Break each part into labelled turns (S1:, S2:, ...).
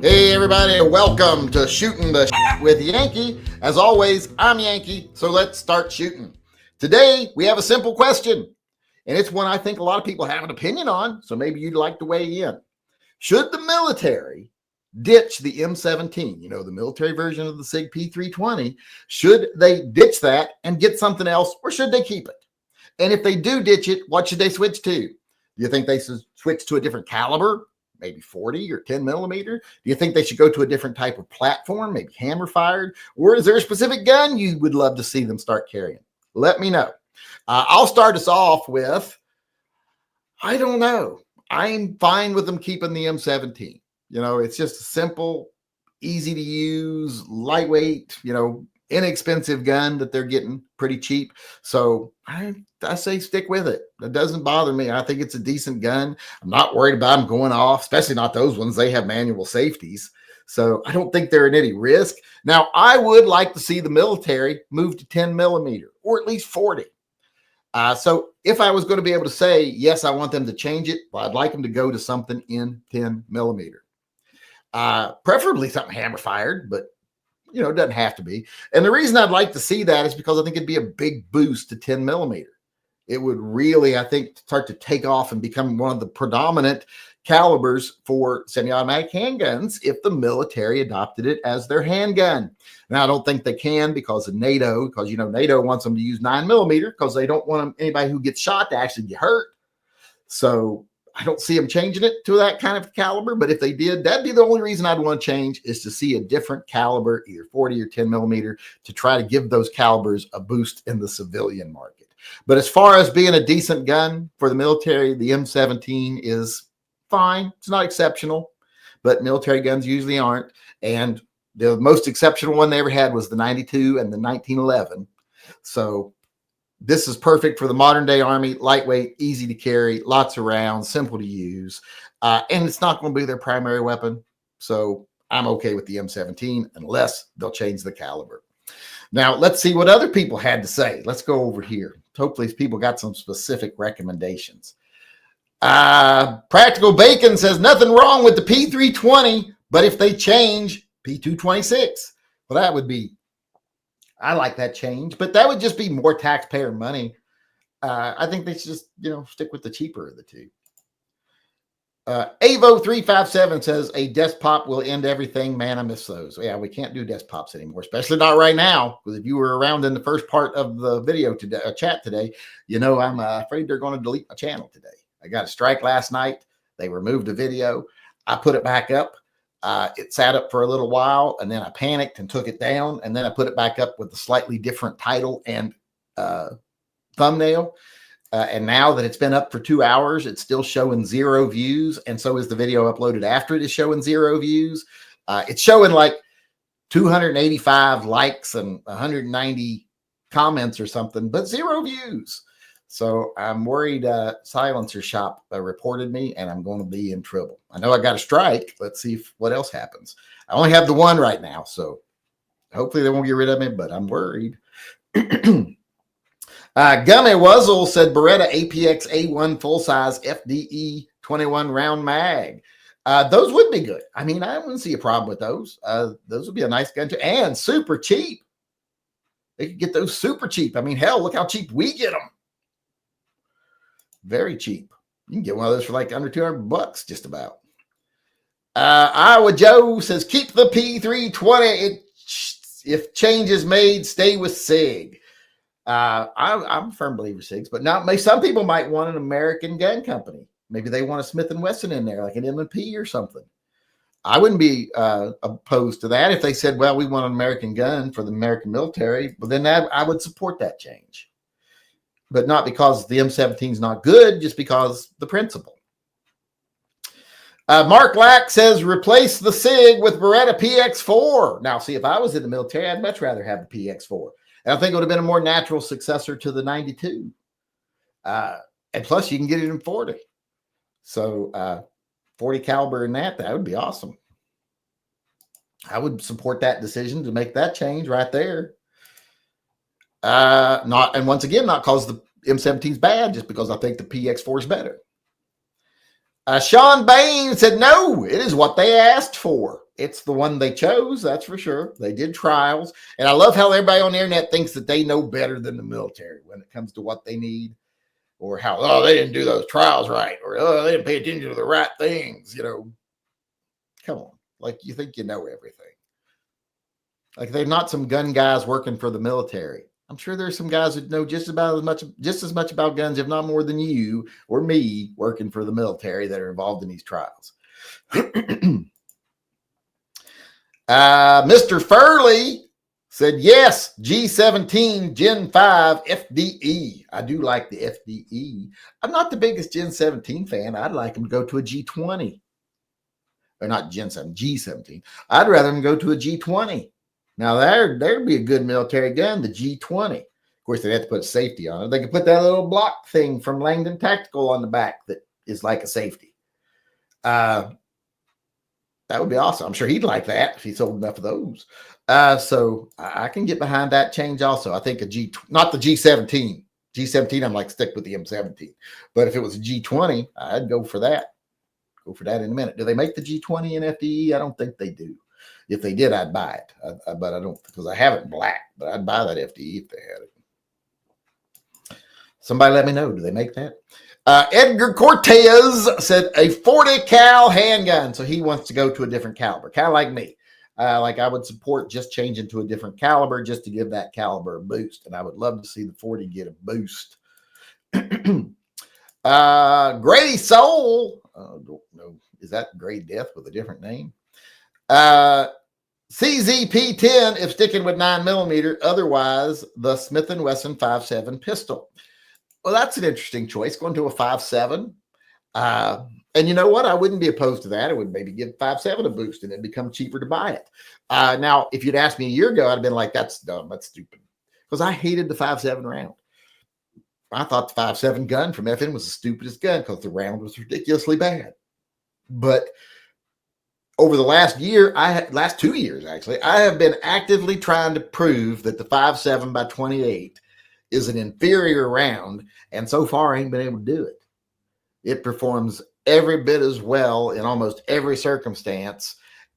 S1: Hey everybody, welcome to Shooting the Shit with Yankee. As always, I'm Yankee, so let's start shooting. Today, we have a simple question, and it's one I think a lot of people have an opinion on, so maybe you'd like to weigh in. Should the military ditch the M17, the military version of the SIG P320? Should they ditch that and get something else, or should they keep it? And if they do ditch it, what should they switch to? Do you think they should switch to a different caliber? Maybe 40 or 10 millimeter? Do you think they should go to a different type of platform, maybe hammer fired? Or is there a specific gun you would love to see them start carrying? Let me know. I'll start us off with, I don't know. I'm fine with them keeping the M17. It's just a simple, easy to use, lightweight, inexpensive gun that they're getting pretty cheap. So I say stick with it. It doesn't bother me. I think it's a decent gun. I'm not worried about them going off, especially not those ones. They have manual safeties. So I don't think they're in any risk. Now, I would like to see the military move to 10 millimeter or at least 40. So if I was going to be able to say, yes, I want them to change it, well, I'd like them to go to something in 10 millimeter. Preferably something hammer fired, but it doesn't have to be. And the reason I'd like to see that is because I think it'd be a big boost to 10 millimeter. It would really, I think, start to take off and become one of the predominant calibers for semi-automatic handguns if the military adopted it as their handgun. Now, I don't think they can because of NATO, because, NATO wants them to use 9 millimeter because they don't want anybody who gets shot to actually get hurt. So I don't see them changing it to that kind of caliber, but if they did, that'd be the only reason I'd want to change, is to see a different caliber, either 40 or 10 millimeter, to try to give those calibers a boost in the civilian market. But as far as being a decent gun for the military, the M17 is fine. It's not exceptional, but military guns usually aren't. And the most exceptional one they ever had was the 92 and the 1911. So this is perfect for the modern day Army, lightweight, easy to carry, lots of rounds, simple to use. And it's not going to be their primary weapon. So I'm okay with the M17 unless they'll change the caliber. Now, let's see what other people had to say. Let's go over here. Hopefully these people got some specific recommendations. Practical Bacon says nothing wrong with the P320, but if they change P226, well, that would be, I like that change, but that would just be more taxpayer money. I think they should just, stick with the cheaper of the two. Avo357 says a desktop will end everything. Man, I miss those. Yeah, we can't do desktops anymore, especially not right now. Because if you were around in the first part of the video today, chat today, I'm afraid they're going to delete my channel today. I got a strike last night. They removed the video. I put it back up. It sat up for a little while, and then I panicked and took it down, and then I put it back up with a slightly different title and thumbnail. And now that it's been up for 2 hours, it's still showing 0 views, and so is the video uploaded after it is showing 0 views. It's showing like 285 likes and 190 comments or something, but 0 views. So I'm worried Silencer Shop reported me, and I'm going to be in trouble. I know I got a strike. Let's see what else happens. I only have the one right now, so hopefully they won't get rid of me, but I'm worried. Gummy Wuzzle said Beretta APX A1 full-size FDE 21 round mag. Those would be good. I mean, I wouldn't see a problem with those. Those would be a nice gun too, and super cheap. They could get those super cheap. I mean, hell, look how cheap we get them. Very cheap. You can get one of those for like under $200 just about. Iowa Joe says, keep the P320. If change is made, stay with SIG. I'm a firm believer SIGs, but some people might want an American gun company. Maybe they want a Smith & Wesson in there, like an M&P or something. I wouldn't be opposed to that if they said, well, we want an American gun for the American military. But then I would support that change. But not because the M17 is not good, just because the principle. Mark Lack says, replace the SIG with Beretta PX4. Now, see, if I was in the military, I'd much rather have the PX4. And I think it would have been a more natural successor to the 92. And plus, you can get it in 40. So 40 caliber in that would be awesome. I would support that decision to make that change right there. And once again, not because the M17 is bad, just because I think the PX4 is better. Sean Bain said, no, it is what they asked for. it's the one they chose. That's for sure. They did trials. And I love how everybody on the internet thinks that they know better than the military when it comes to what they need, or how, oh, they didn't do those trials right, or oh, they didn't pay attention to the right things. Come on. Like, you think you know everything. Like, they're not some gun guys working for the military. I'm sure there's some guys that know just as much about guns, if not more than you or me, working for the military that are involved in these trials. Mr. Furley said, yes, G17 Gen 5 FDE. I do like the FDE. I'm not the biggest Gen 17 fan. I'd like him to go to a G20. Or not Gen 7, G17. I'd rather him go to a G20. Now, there'd be a good military gun, the G20. Of course, they'd have to put safety on it. They could put that little block thing from Langdon Tactical on the back that is like a safety. That would be awesome. I'm sure he'd like that if he sold enough of those. So I can get behind that change also. I think not the G17. G17, I'm like, stick with the M17. But if it was a G20, I'd go for that. Go for that in a minute. Do they make the G20 in FDE? I don't think they do. If they did, I'd buy it. But I don't, because I have it in black. But I'd buy that FDE if they had it. Somebody let me know. Do they make that? Edgar Cortez said a 40 cal handgun. So he wants to go to a different caliber, kind of like me. Like, I would support just changing to a different caliber just to give that caliber a boost. And I would love to see the 40 get a boost. Grady Soul. Don't know. Is that Gray Death with a different name? CZP-10 if sticking with 9mm. Otherwise, the Smith & Wesson 5.7 pistol. Well, that's an interesting choice, going to a 5.7. And you know what? I wouldn't be opposed to that. It would maybe give 5.7 a boost and it'd become cheaper to buy it. Now, if you'd asked me a year ago, I'd have been like, that's dumb. That's stupid. Because I hated the 5.7 round. I thought the 5.7 gun from FN was the stupidest gun because the round was ridiculously bad. But over the last 2 years, actually, I have been actively trying to prove that the 5.7 by 28 is an inferior round. And so far, I ain't been able to do it. It performs every bit as well in almost every circumstance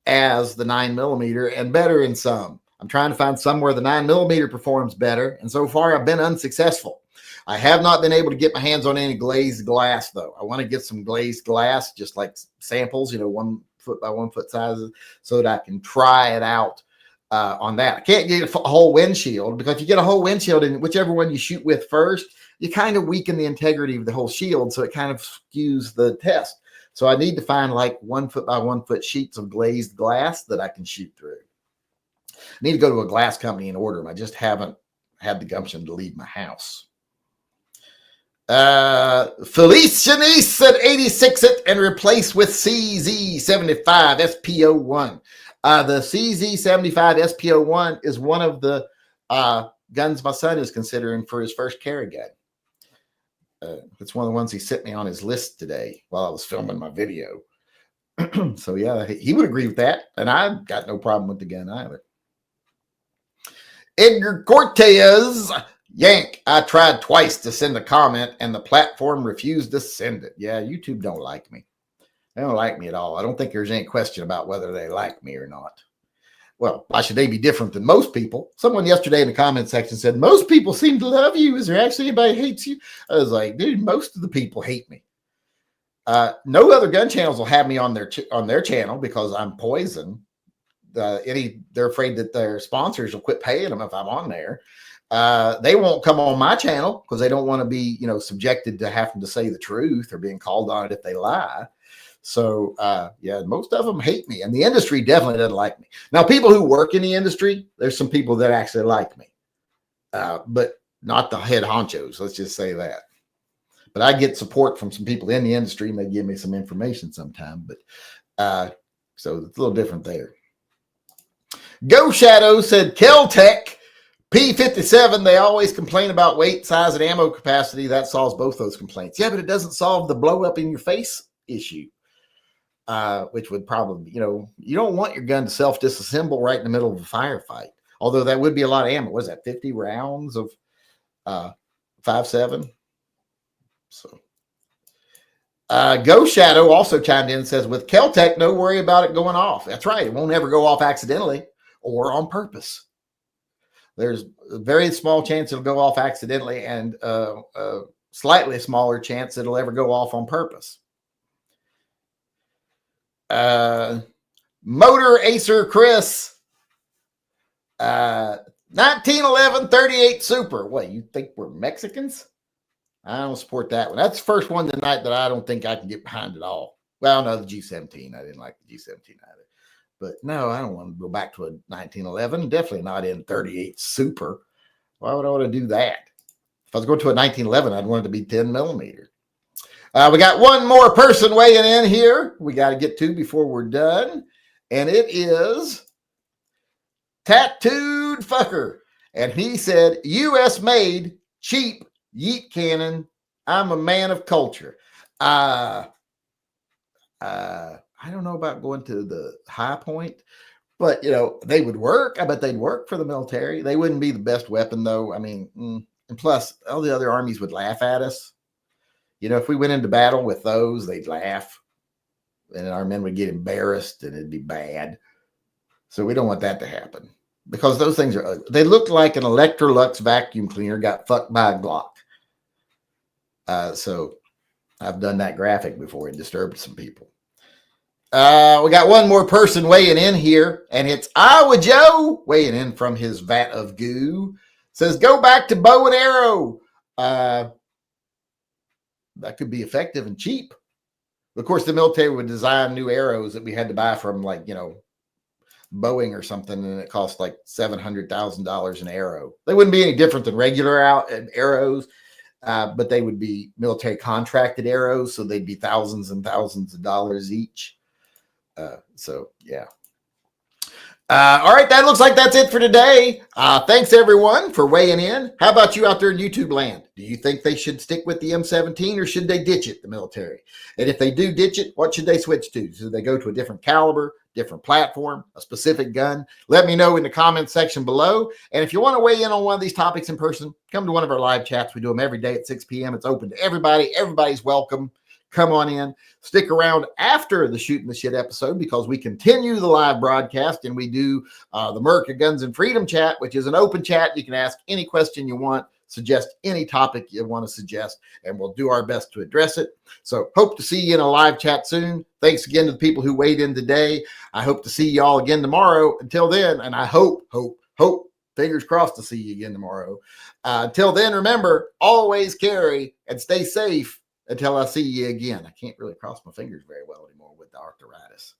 S1: as the 9mm and better in some. I'm trying to find somewhere the 9mm performs better. And so far, I've been unsuccessful. I have not been able to get my hands on any glazed glass, though. I want to get some glazed glass, just like samples, 1 foot by 1 foot sizes, so that I can try it out on that. I can't get a whole windshield, because if you get a whole windshield, and whichever one you shoot with first, you kind of weaken the integrity of the whole shield, so it kind of skews the test. So I need to find like 1 foot by 1 foot sheets of glazed glass that I can shoot through. I need to go to a glass company and order them. I just haven't had the gumption to leave my house. Felice Janice said 86 it and replace with CZ75 SPO1. The CZ75 SPO1 is one of the guns my son is considering for his first carry gun. It's one of the ones he sent me on his list today while I was filming my video. So yeah, he would agree with that, and I've got no problem with the gun either. Edgar Cortez, Yank, I tried twice to send a comment and the platform refused to send it. Yeah, YouTube don't like me. They don't like me at all. I don't think there's any question about whether they like me or not. Well, why should they be different than most people? Someone yesterday in the comment section said, most people seem to love you. Is there actually anybody who hates you? I was like, dude, most of the people hate me. No other gun channels will have me on their channel because I'm poison. They're afraid that their sponsors will quit paying them if I'm on there. They won't come on my channel because they don't want to be, subjected to having to say the truth or being called on it if they lie. So, yeah, most of them hate me, and the industry definitely doesn't like me. Now, people who work in the industry, there's some people that actually like me, but not the head honchos. Let's just say that. But I get support from some people in the industry, and they give me some information sometime. But so it's a little different there. Go Shadow said Kel-Tec P57. They always complain about weight, size, and ammo capacity. That solves both those complaints. Yeah, but it doesn't solve the blow up in your face issue. Which would probably, you don't want your gun to self-disassemble right in the middle of a firefight. Although that would be a lot of ammo. What is that, 50 rounds of 5.7? So, Go Shadow also chimed in and says, with Kel-Tec, no worry about it going off. That's right. It won't ever go off accidentally or on purpose. There's a very small chance it'll go off accidentally and slightly smaller chance it'll ever go off on purpose. Motor Acer Chris, 1911 38 Super. What, you think we're Mexicans? I don't support that one. That's the first one tonight that I don't think I can get behind at all. Well, no, the G17. I didn't like the G17 either. But no, I don't want to go back to a 1911. Definitely not in 38 Super. Why would I want to do that? If I was going to a 1911, I'd want it to be 10 millimeter. We got one more person weighing in here we got to get to before we're done. And it is Tattooed Fucker. And he said, U.S. made, cheap, yeet cannon. I'm a man of culture. I don't know about going to the High Point, but they would work. I bet they'd work for the military. They wouldn't be the best weapon though. I mean, and plus all the other armies would laugh at us. If we went into battle with those, they'd laugh and our men would get embarrassed and it'd be bad. So we don't want that to happen because those things they look like an Electrolux vacuum cleaner got fucked by a Glock. So I've done that graphic before and disturbed some people. We got one more person weighing in here, and it's Iowa Joe weighing in from his vat of goo. Says, go back to bow and arrow. That could be effective and cheap. Of course, the military would design new arrows that we had to buy from Boeing or something, and it cost like $700,000 an arrow. They wouldn't be any different than regular arrows. But they would be military contracted arrows, so they'd be thousands and thousands of dollars each. So yeah. All right, that looks like that's it for today. Thanks everyone for weighing in. How about you out there in YouTube land? Do you think they should stick with the M17 or should they ditch it, the military? And if they do ditch it, what should they switch to? Should they go to a different caliber, different platform, a specific gun? Let me know in the comments section below. And if you want to weigh in on one of these topics in person, come to one of our live chats. We do them every day at 6 p.m. It's open to everybody. Everybody's welcome. Come on in. Stick around after the Shooting the Shit episode because we continue the live broadcast and we do the America Guns and Freedom chat, which is an open chat. You can ask any question you want, suggest any topic you want to suggest, and we'll do our best to address it. So hope to see you in a live chat soon. Thanks again to the people who weighed in today. I hope to see you all again tomorrow. Until then, and I hope, fingers crossed to see you again tomorrow. Until then, remember, always carry and stay safe until I see you again. I can't really cross my fingers very well anymore with the arthritis.